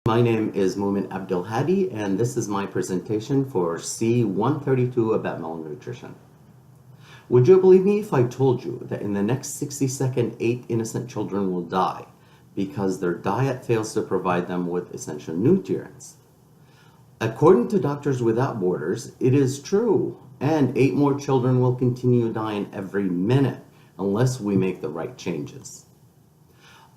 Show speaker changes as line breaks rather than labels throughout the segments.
My name is Mumin Abdelhadi, and this is my presentation for C132 about malnutrition. Would you believe me if I told you that in the next 60 seconds, 8 innocent children will die because their diet fails to provide them with essential nutrients? According to Doctors Without Borders, it is true, and 8 more children will continue dying every minute unless we make the right changes.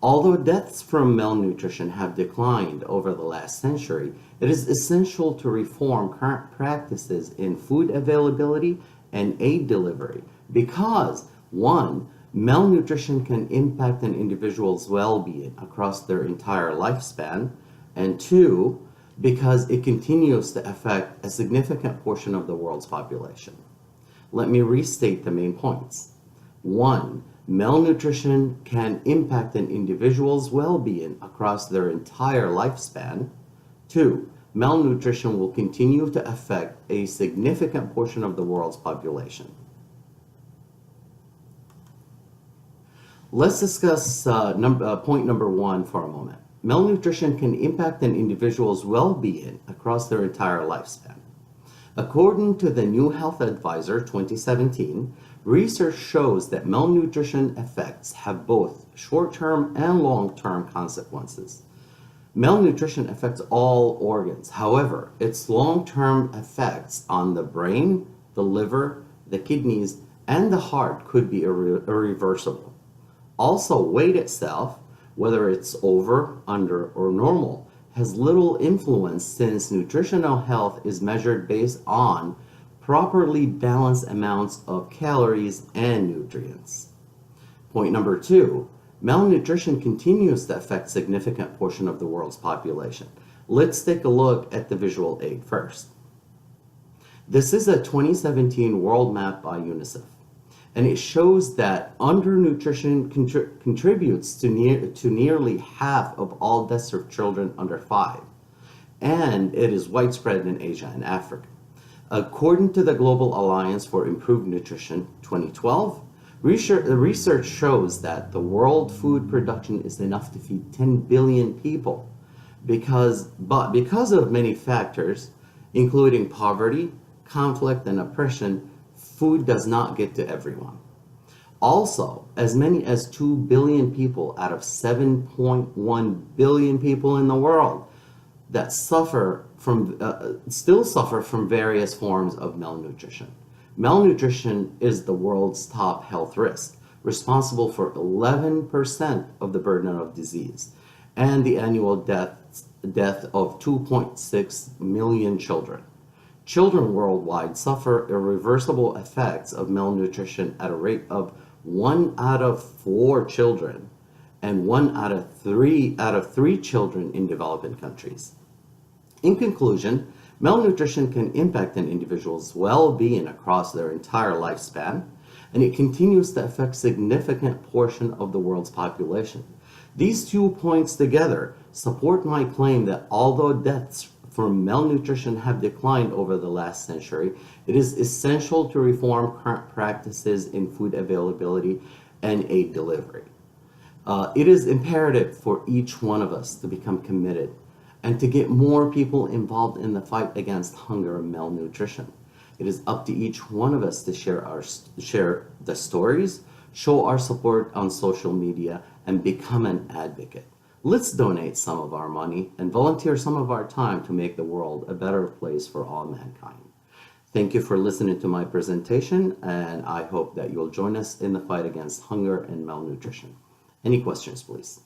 Although deaths from malnutrition have declined over the last century, it is essential to reform current practices in food availability and aid delivery because, 1, malnutrition can impact an individual's well-being across their entire lifespan, and 2, because it continues to affect a significant portion of the world's population. Let me restate the main points. 1, malnutrition can impact an individual's well-being across their entire lifespan. 2, malnutrition will continue to affect a significant portion of the world's population. Let's discuss point number 1 for a moment. Malnutrition can impact an individual's well-being across their entire lifespan. According to the New Health Advisor 2017, research shows that malnutrition effects have both short-term and long-term consequences. Malnutrition affects all organs. However, its long-term effects on the brain, the liver, the kidneys, and the heart could be irreversible. Also, weight itself, whether it's over, under, or normal, has little influence since nutritional health is measured based on properly balanced amounts of calories and nutrients. Point number 2, malnutrition continues to affect a significant portion of the world's population. Let's take a look at the visual aid first. This is a 2017 world map by UNICEF, and it shows that undernutrition contributes to nearly half of all deaths of children under 5, and it is widespread in Asia and Africa. According to the Global Alliance for Improved Nutrition 2012, research shows that the world food production is enough to feed 10 billion people because of many factors, including poverty, conflict, and oppression, food does not get to everyone. Also, as many as 2 billion people out of 7.1 billion people in the world that still suffer from various forms of malnutrition. Malnutrition is the world's top health risk, responsible for 11% of the burden of disease and the annual death of 2.6 million children. Children worldwide suffer irreversible effects of malnutrition at a rate of 1 out of 4 children and 1 out of 3 children in developing countries. In conclusion, malnutrition can impact an individual's well-being across their entire lifespan, and it continues to affect a significant portion of the world's population. These 2 points together support my claim that although deaths from malnutrition have declined over the last century, it is essential to reform current practices in food availability and aid delivery. It is imperative for each one of us to become committed and to get more people involved in the fight against hunger and malnutrition. It is up to each one of us to share the stories, show our support on social media, and become an advocate. Let's donate some of our money and volunteer some of our time to make the world a better place for all mankind. Thank you for listening to my presentation, and I hope that you'll join us in the fight against hunger and malnutrition. Any questions, please?